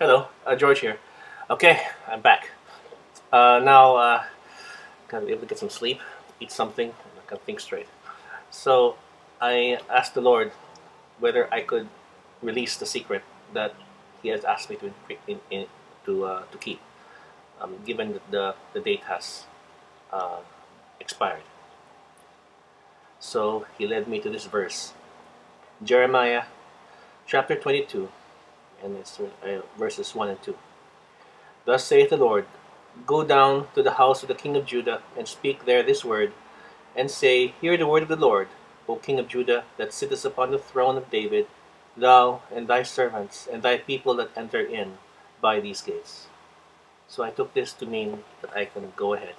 Hello, George here. Okay, I'm back. Now, gotta be able to get some sleep, eat something, and I can think straight. So, I asked the Lord whether I could release the secret that He has asked me to keep, given that the date has uh, expired. So, He led me to this verse, Jeremiah chapter 22, and it's verses 1 and 2. Thus saith the Lord, Go down to the house of the king of Judah, and speak there this word, and say, Hear the word of the Lord, O king of Judah, that sittest upon the throne of David, thou and thy servants, and thy people that enter in by these gates. So I took this to mean that I can go ahead.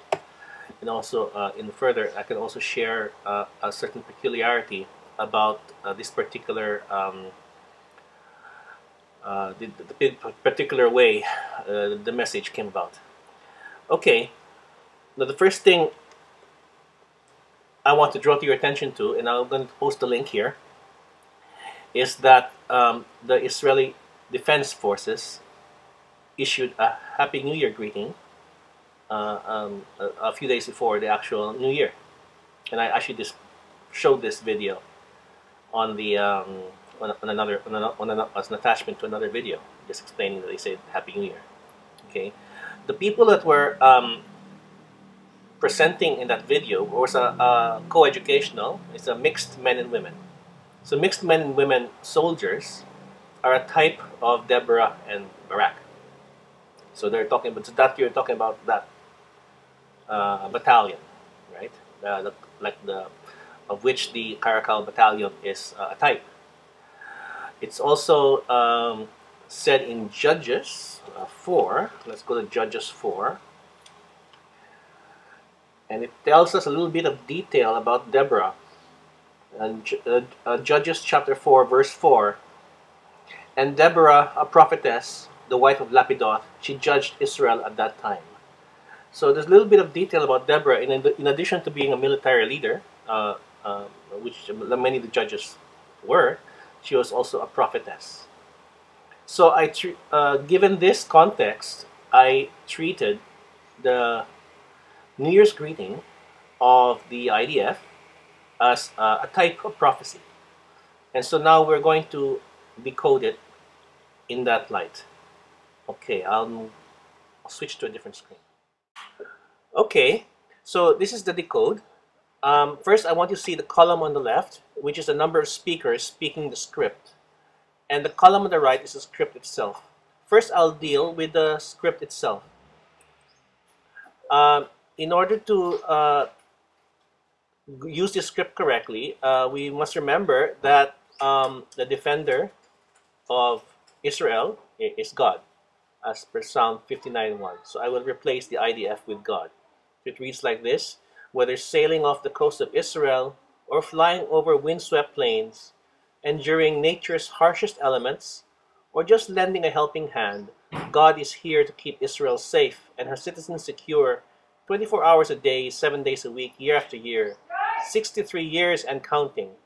And also, in further, I can also share a certain peculiarity about this particular the particular way the message came about. Okay, now the first thing I want to draw to your attention to, and I'm going to post the link here, is that the Israeli Defense Forces issued a Happy New Year greeting a few days before the actual New Year. And I actually just showed this video on the as an attachment to another video, just explaining that they said Happy New Year. Okay, the people that were presenting in that video was a co-educational. It's a mixed men and women. So mixed men and women soldiers are a type of Deborah and Barak. So they're talking about, so that you're talking about that battalion, right? Of which the Caracal battalion is a type. It's also said in Judges 4. Let's go to Judges 4. And it tells us a little bit of detail about Deborah. And Judges chapter 4, verse 4. And Deborah, a prophetess, the wife of Lapidoth, she judged Israel at that time. So there's a little bit of detail about Deborah. In addition to being a military leader, which many of the judges were, she was also a prophetess. So given this context, I treated the New Year's greeting of the IDF as a type of prophecy. And so now we're going to decode it in that light. Okay, I'll switch to a different screen. Okay, so this is the decode. First, I want you to see the column on the left, which is the number of speakers speaking the script. And the column on the right is the script itself. First, I'll deal with the script itself. In order to use this script correctly, we must remember that the defender of Israel is God, as per Psalm 59:1. So I will replace the IDF with God. It reads like this: whether sailing off the coast of Israel or flying over windswept plains, enduring nature's harshest elements, or just lending a helping hand, God is here to keep Israel safe and her citizens secure 24 hours a day, 7 days a week, year after year, 63 years and counting.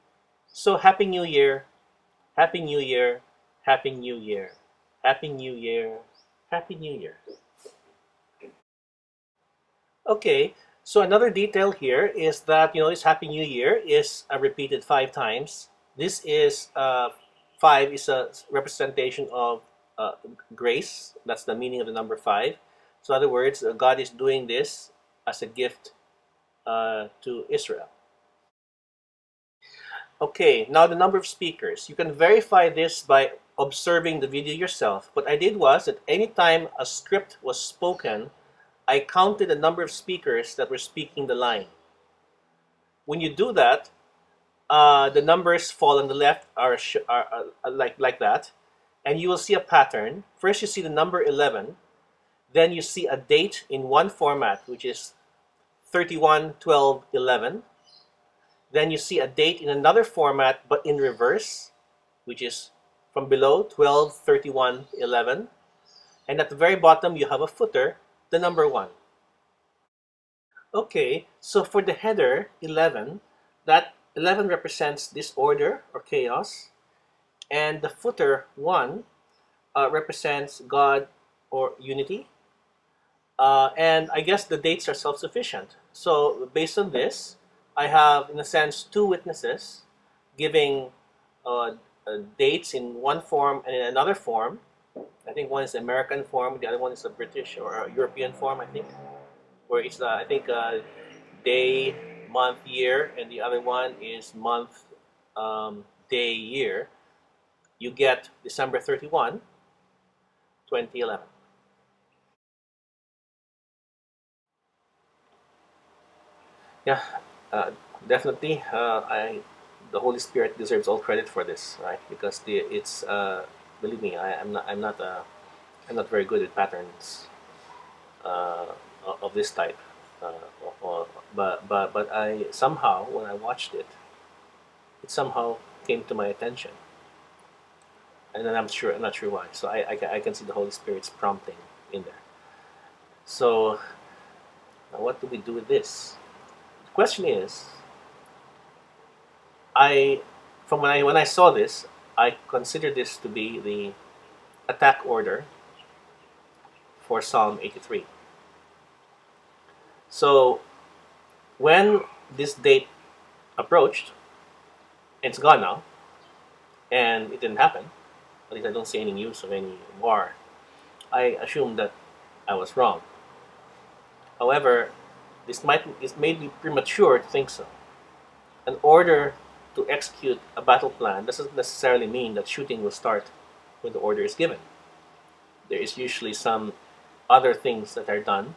So Happy New Year, Happy New Year, Happy New Year, Happy New Year, Happy New Year. Okay, so another detail here is that, this Happy New Year is repeated 5 times. This is 5 is a representation of grace. That's the meaning of the number 5. So in other words, God is doing this as a gift to Israel. Okay, now the number of speakers. You can verify this by observing the video yourself. What I did was that anytime a script was spoken, I counted the number of speakers that were speaking the line. When you do that, the numbers fall on the left are like that, and you will see a pattern. First, you see the number 11, then you see a date in one format, which is 31/12/11. Then you see a date in another format, but in reverse, which is from below 12/31/11, and at the very bottom you have a footer, the number 1. Okay, so for the header 11, that 11 represents disorder or chaos, and the footer 1 represents God or unity. And I guess the dates are self-sufficient. So based on this, I have, in a sense, two witnesses giving uh, dates in one form and in another form. I think one is the American form, the other one is a British or a European form, I think, where it's, I think, day, month, year, and the other one is month, day, year. You get December 31, 2011. Yeah, uh, definitely. The Holy Spirit deserves all credit for this, right? Because it's believe me, I'm not very good at patterns uh, of this type. Uh, but I somehow, when I watched it, it somehow came to my attention, and then I'm not sure why. So I can see the Holy Spirit's prompting in there. So now what do we do with this? The question is, I from when I saw this, I considered this to be the attack order for Psalm 83. So when this date approached, it's gone now, and it didn't happen. At least I don't see any news of any war. I assumed that I was wrong. However, this may be premature to think so. An order to execute a battle plan doesn't necessarily mean that shooting will start when the order is given. There is usually some other things that are done,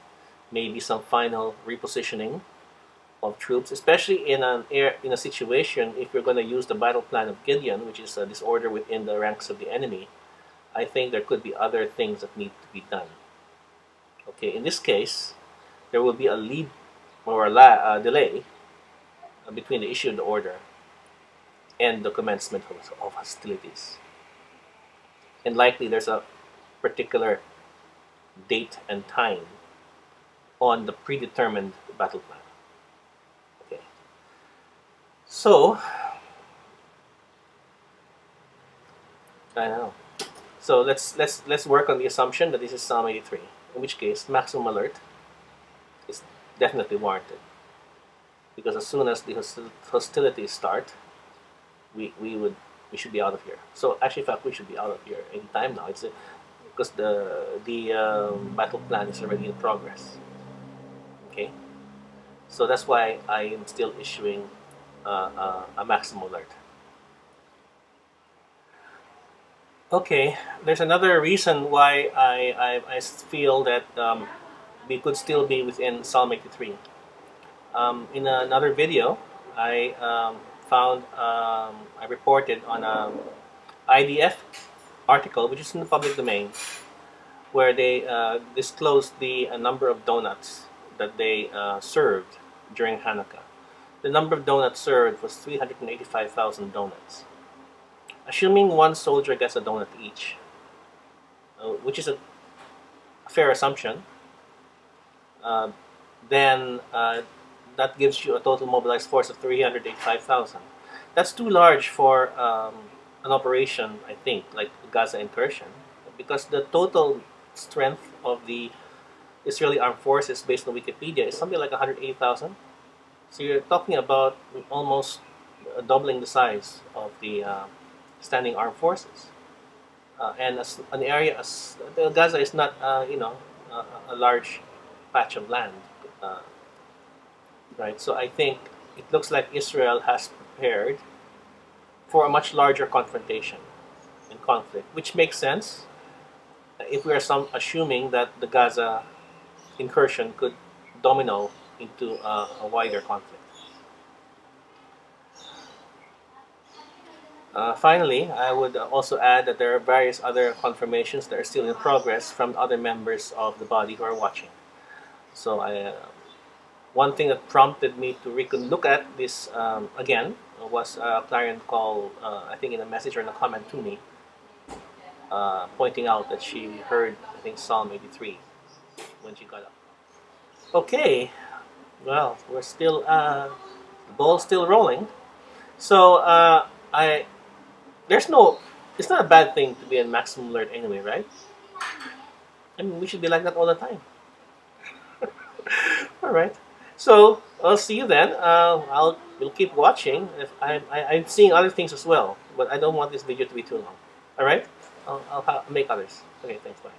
maybe some final repositioning of troops, especially in in a situation if you're going to use the battle plan of Gideon, which is a disorder within the ranks of the enemy. I think there could be other things that need to be done. Okay, in this case, there will be a lead or a delay between the issue of the order and the commencement of hostilities. And likely there's a particular date and time on the predetermined battle plan. Okay. So, I don't know. So let's work on the assumption that this is Psalm 83, in which case maximum alert is definitely warranted. Because as soon as the hostilities start, we should be out of here. So actually, in fact, we should be out of here any time now. It's because the battle plan is already in progress. Okay, so that's why I am still issuing a maximum alert. Okay, there's another reason why I feel that we could still be within Psalm 83. In another video, I I reported on a IDF article, which is in the public domain, where they disclosed the number of donuts that they served during Hanukkah. The number of donuts served was 385,000 donuts. Assuming one soldier gets a donut each, which is a fair assumption, then that gives you a total mobilized force of 385,000. That's too large for an operation, I think, like the Gaza incursion, because the total strength of the Israeli armed forces, based on Wikipedia, is something like 180,000. So you're talking about almost doubling the size of the standing armed forces. And as an area, as Gaza is not, a large patch of land, right? So I think it looks like Israel has prepared for a much larger confrontation and conflict, which makes sense if we are assuming that the Gaza incursion could domino into a wider conflict. Finally, I would also add that there are various other confirmations that are still in progress from other members of the body who are watching. So one thing that prompted me to look at this again was a client call, I think in a message or in a comment to me, pointing out that she heard, I think, Psalm 83 when she got up. Okay, well, we're still, the ball's still rolling. So there's no It's not a bad thing to be in maximum alert anyway, right? I mean, we should be like that all the time. All right. So I'll see you then. We'll keep watching. If I'm seeing other things as well, but I don't want this video to be too long. All right. I'll make others. Okay. Thanks. Bye.